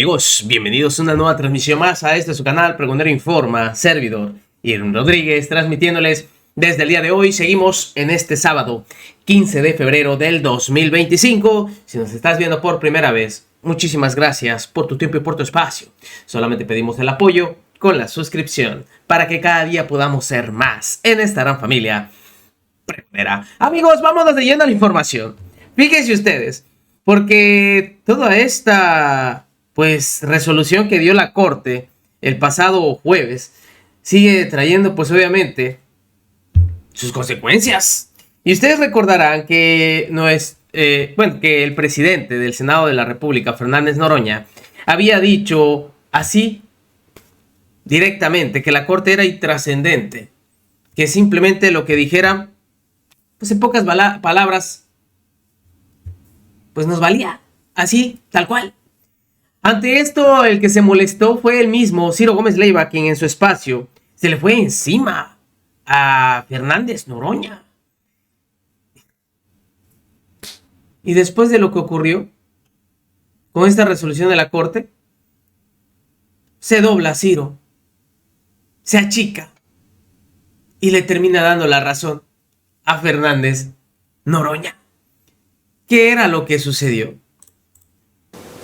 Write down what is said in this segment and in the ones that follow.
amigos? Bienvenidos a una nueva transmisión más a este su canal Pregonero Informa, servidor Irwin Rodríguez, transmitiéndoles desde el día de hoy. Seguimos en este sábado 15 de febrero del 2025. Si nos estás viendo por primera vez, muchísimas gracias por tu tiempo y por tu espacio. Solamente pedimos el apoyo con la suscripción para que cada día podamos ser más en esta gran familia pregonera. Amigos, vámonos de lleno a la información. Fíjense ustedes, porque toda esta resolución que dio la Corte el pasado jueves sigue trayendo obviamente sus consecuencias. Y ustedes recordarán que que el presidente del Senado de la República, Fernández Noroña, había dicho así directamente que la Corte era intrascendente, que simplemente lo que dijera, en pocas palabras, nos valía, así, tal cual. Ante esto, el que se molestó fue el mismo Ciro Gómez Leiva, quien en su espacio se le fue encima a Fernández Noroña. Y después de lo que ocurrió con esta resolución de la Corte, se dobla Ciro, se achica y le termina dando la razón a Fernández Noroña. ¿Qué era lo que sucedió?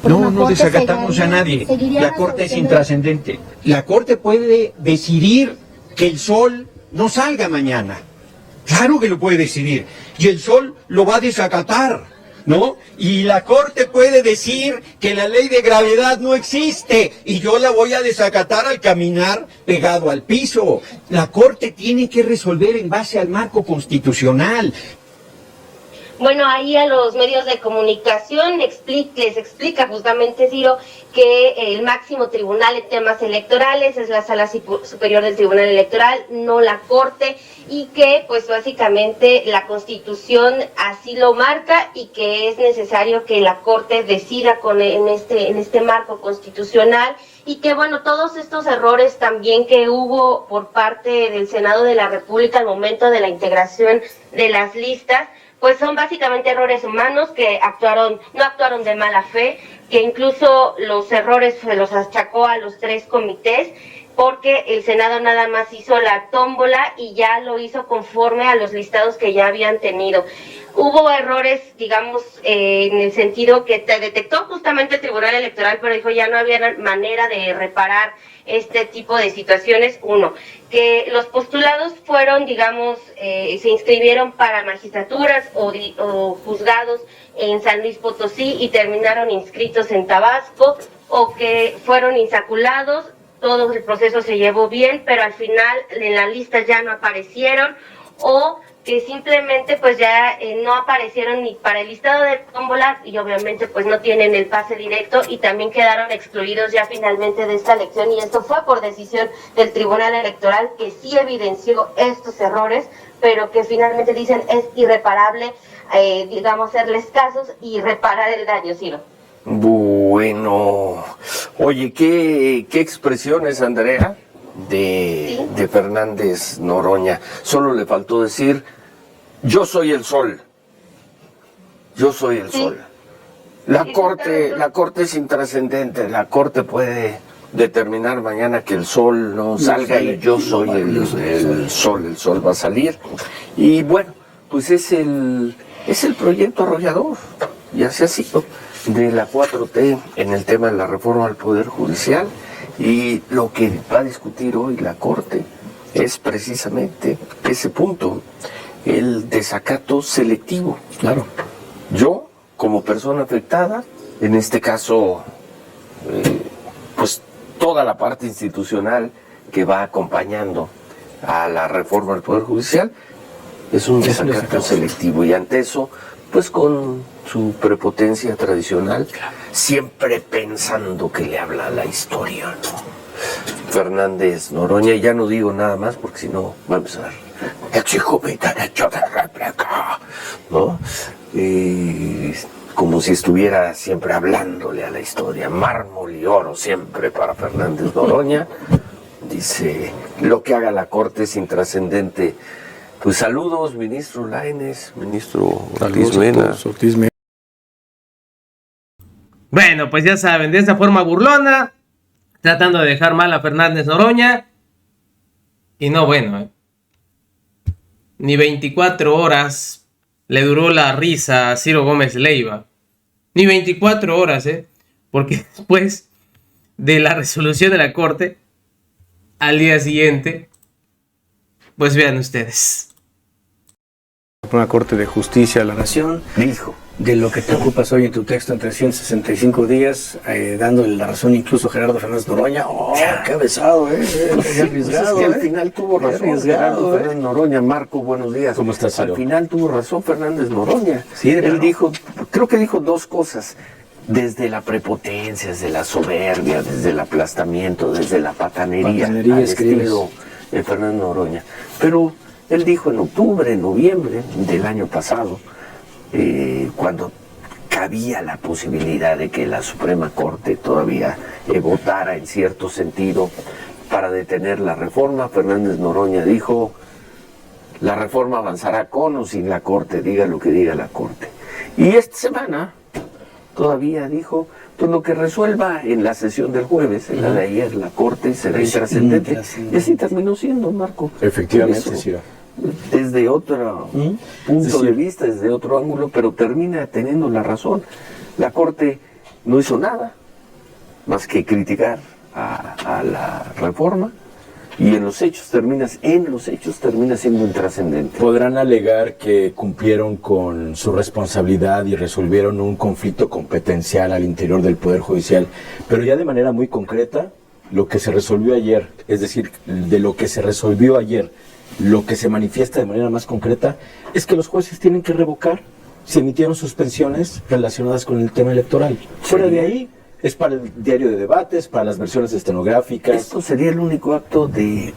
No desacatamos a nadie. La Corte es intrascendente. La Corte puede decidir que el sol no salga mañana. Claro que lo puede decidir. Y el sol lo va a desacatar, ¿no? Y la Corte puede decir que la ley de gravedad no existe y yo la voy a desacatar al caminar pegado al piso. La Corte tiene que resolver en base al marco constitucional. Bueno, ahí a los medios de comunicación les explica justamente Ciro que el máximo tribunal en temas electorales es la Sala Superior del Tribunal Electoral, no la Corte, y que básicamente la Constitución así lo marca y que es necesario que la Corte decida en este marco constitucional, y que todos estos errores también que hubo por parte del Senado de la República al momento de la integración de las listas, son básicamente errores humanos que no actuaron de mala fe, que incluso los errores se los achacó a los 3 comités, porque el Senado nada más hizo la tómbola y ya lo hizo conforme a los listados que ya habían tenido. Hubo errores, digamos, en el sentido que detectó justamente el Tribunal Electoral, pero dijo ya no había manera de reparar este tipo de situaciones. Uno, que los postulados fueron, digamos, se inscribieron para magistraturas o juzgados en San Luis Potosí y terminaron inscritos en Tabasco, o que fueron insaculados, todo el proceso se llevó bien, pero al final en la lista ya no aparecieron, o que simplemente ya no aparecieron ni para el listado de tómbolas y obviamente no tienen el pase directo y también quedaron excluidos ya finalmente de esta elección, y esto fue por decisión del Tribunal Electoral, que sí evidenció estos errores, pero que finalmente dicen es irreparable, digamos, hacerles casos y reparar el daño, Ciro. Bueno, oye, ¿qué expresiones, Andrea, de Fernández Noroña? Solo le faltó decir, yo soy el sol, yo soy el sol. La Corte es intrascendente, la Corte puede determinar mañana que el sol no salga y yo soy el sol va a salir. Y bueno, es el proyecto arrollador, y así ha sido, de la 4T en el tema de la reforma al Poder Judicial. Y lo que va a discutir hoy la Corte es precisamente ese punto, el desacato selectivo. Claro. Yo, como persona afectada, en este caso, toda la parte institucional que va acompañando a la reforma al Poder Judicial, es un desacato selectivo. Y ante eso, con su prepotencia tradicional, siempre pensando que le habla a la historia, ¿no? Fernández Noroña, y ya no digo nada más porque si no va a empezar, exijo mi derecho de réplica, ¿no? Como si estuviera siempre hablándole a la historia, mármol y oro siempre para Fernández Noroña. Dice, lo que haga la Corte es intrascendente. Saludos, ministro Lainez, ministro Ortiz Mena. Bueno, pues ya saben, de esta forma burlona, tratando de dejar mal a Fernández Noroña. Y no, bueno, ni 24 horas le duró la risa a Ciro Gómez Leiva. Ni 24 horas, porque después de la resolución de la Corte, al día siguiente, pues vean ustedes. Una Corte de Justicia de la Nación Dijo. de lo que te ocupas hoy en tu texto en 365 días, dándole la razón incluso a Gerardo Fernández Noroña. ¡Oh, qué besado, qué arriesgado! Pues es que al final tuvo razón Gerardo Fernández Noroña. Marco, buenos días. ¿Cómo estás, Ciro? Al final tuvo razón Fernández Noroña. Sí, Él claro. dijo, creo que dijo dos cosas. Desde la prepotencia, desde la soberbia, desde el aplastamiento, desde la patanería al estilo de Fernández Noroña. Pero él dijo en octubre, noviembre del año pasado, cuando cabía la posibilidad de que la Suprema Corte todavía votara en cierto sentido para detener la reforma, Fernández Noroña dijo, la reforma avanzará con o sin la Corte, diga lo que diga la Corte. Y esta semana todavía dijo, pues lo que resuelva en la sesión del jueves, en la de ayer, la Corte será intrascendente. Y así terminó siendo, Marco. Efectivamente, Ciro. Desde otro punto de vista, desde otro ángulo, pero termina teniendo la razón. La Corte no hizo nada más que criticar a la reforma y en los hechos termina siendo intrascendente. Podrán alegar que cumplieron con su responsabilidad y resolvieron un conflicto competencial al interior del Poder Judicial, pero ya de manera muy concreta, lo que se resolvió ayer, es decir, de lo que se resolvió ayer, lo que se manifiesta de manera más concreta es que los jueces tienen que revocar si emitieron suspensiones relacionadas con el tema electoral. Fuera de ahí, es para el diario de debates, para las versiones estenográficas. Esto sería el único acto de,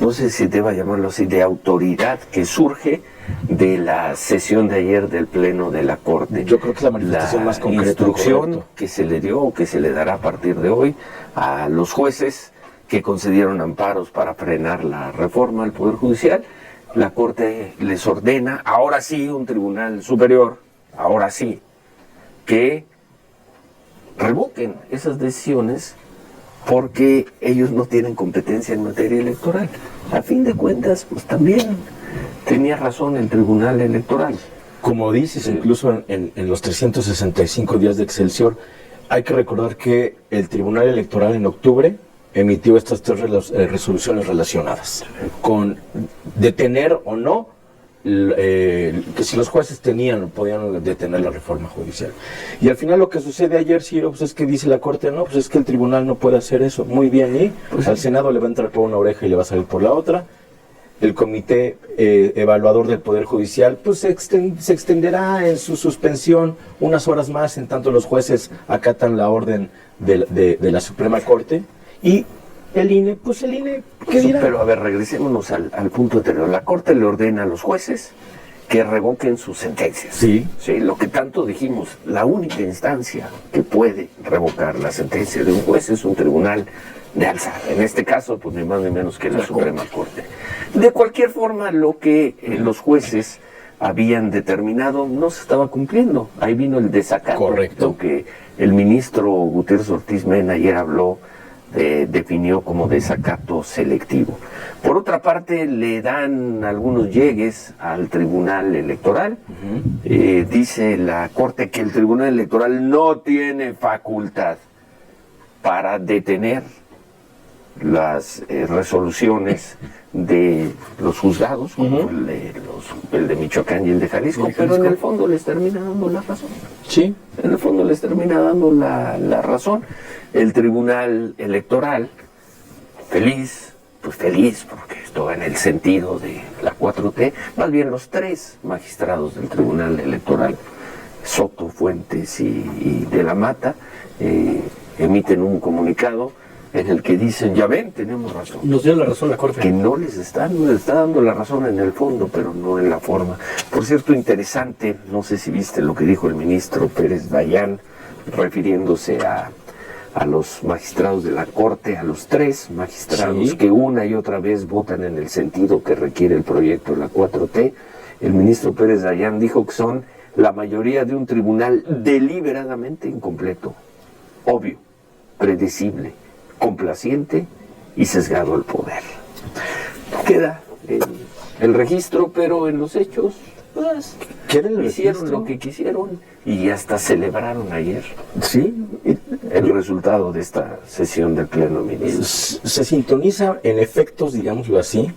no sé si deba llamarlo así, de autoridad que surge de la sesión de ayer del Pleno de la Corte. Yo creo que es la manifestación más concreta. La instrucción correcto. que se le dio o que se le dará a partir de hoy a los jueces que concedieron amparos para frenar la reforma al Poder Judicial. La Corte les ordena, ahora sí, un tribunal superior, ahora sí, que revoquen esas decisiones porque ellos no tienen competencia en materia electoral. A fin de cuentas, pues también tenía razón el Tribunal Electoral. Como dices, incluso en los 365 días de Excelsior, hay que recordar que el Tribunal Electoral en octubre emitió estas tres resoluciones relacionadas con detener o no, que si los jueces podían detener la reforma judicial. Y al final lo que sucede ayer, Ciro, pues es que dice la Corte, no, pues es que el tribunal no puede hacer eso. Muy bien, y pues al Senado le va a entrar por una oreja y le va a salir por la otra. El comité evaluador del Poder Judicial pues se extenderá en su suspensión unas horas más, en tanto los jueces acatan la orden de la Suprema Corte. Y el INE, pues el INE, ¿qué dirá? Pero a ver, regresémonos al punto anterior. La Corte le ordena a los jueces que revoquen sus sentencias. Sí. Sí, lo que tanto dijimos, la única instancia que puede revocar la sentencia de un juez es un tribunal de alzada. En este caso, pues ni más ni menos que la Suprema Corte. De cualquier forma, lo que los jueces habían determinado no se estaba cumpliendo. Ahí vino el desacato. Correcto. Lo que el ministro Gutiérrez Ortiz Mena ayer habló, definió como desacato selectivo. Por otra parte, le dan algunos llegues al Tribunal Electoral. Dice la Corte que el Tribunal Electoral no tiene facultad para detener las resoluciones de los juzgados, como el de Michoacán y el de Jalisco, pero en el fondo les termina dando la razón. Sí. En el fondo les termina dando la razón. El Tribunal Electoral, feliz porque esto va en el sentido de la 4T, más bien los tres magistrados del Tribunal Electoral, Soto, Fuentes y de la Mata, emiten un comunicado en el que dicen, ya ven, tenemos razón. Nos dio la razón la Corte. Que no les está dando la razón en el fondo, pero no en la forma. Por cierto, interesante, no sé si viste lo que dijo el ministro Pérez Dayán, refiriéndose a los magistrados de la Corte, a los tres magistrados sí, que una y otra vez votan en el sentido que requiere el proyecto de la 4T. El ministro Pérez Dayán dijo que son la mayoría de un tribunal deliberadamente incompleto. obvio, predecible, complaciente y sesgado al poder. Queda el registro, pero en los hechos, pues, hicieron lo que quisieron y hasta celebraron ayer, Sí, el resultado de esta sesión del Pleno Ministro. se sintoniza en efectos, digámoslo así,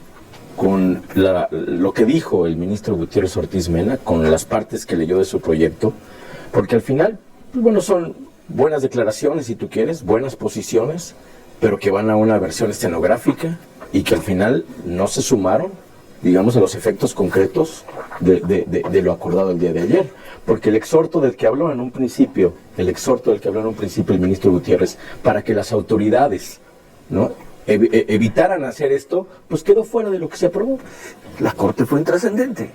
con lo que dijo el ministro Gutiérrez Ortiz Mena, con las partes que leyó de su proyecto, porque al final, pues bueno, son buenas declaraciones, si tú quieres, buenas posiciones, pero que van a una versión estenográfica y que al final no se sumaron, digamos, a los efectos concretos de lo acordado el día de ayer. Porque el exhorto del que habló en un principio, el ministro Gutiérrez, para que las autoridades, ¿no?, evitaran hacer esto, pues quedó fuera de lo que se aprobó. La Corte fue intrascendente.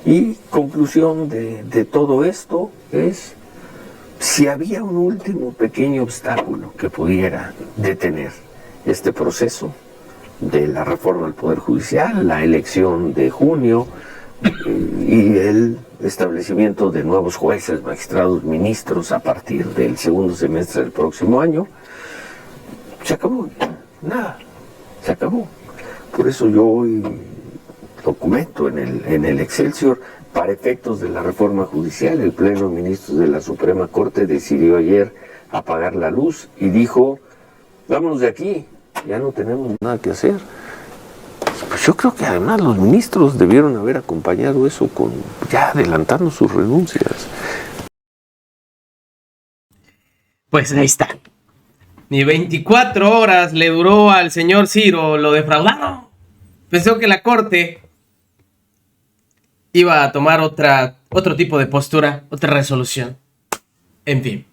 Y conclusión de todo esto es, si había un último pequeño obstáculo que pudiera detener este proceso de la reforma del Poder Judicial, la elección de junio y el establecimiento de nuevos jueces, magistrados, ministros a partir del segundo semestre del próximo año, se acabó, nada, se acabó. Por eso yo hoy documento en el Excelsior, para efectos de la reforma judicial, el Pleno de Ministros de la Suprema Corte decidió ayer apagar la luz y dijo, vámonos de aquí, ya no tenemos nada que hacer. Pues yo creo que además los ministros debieron haber acompañado eso con ya adelantando sus renuncias. Pues ahí está. Ni 24 horas le duró al señor Ciro, lo defraudaron. Pensó que la corte iba a tomar otro tipo de postura, otra resolución. En fin,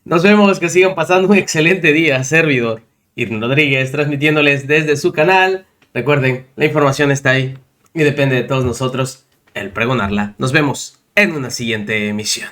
nos vemos, que sigan pasando un excelente día, servidor Irving Rodríguez, transmitiéndoles desde su canal. Recuerden, la información está ahí y depende de todos nosotros el pregonarla. Nos vemos en una siguiente emisión.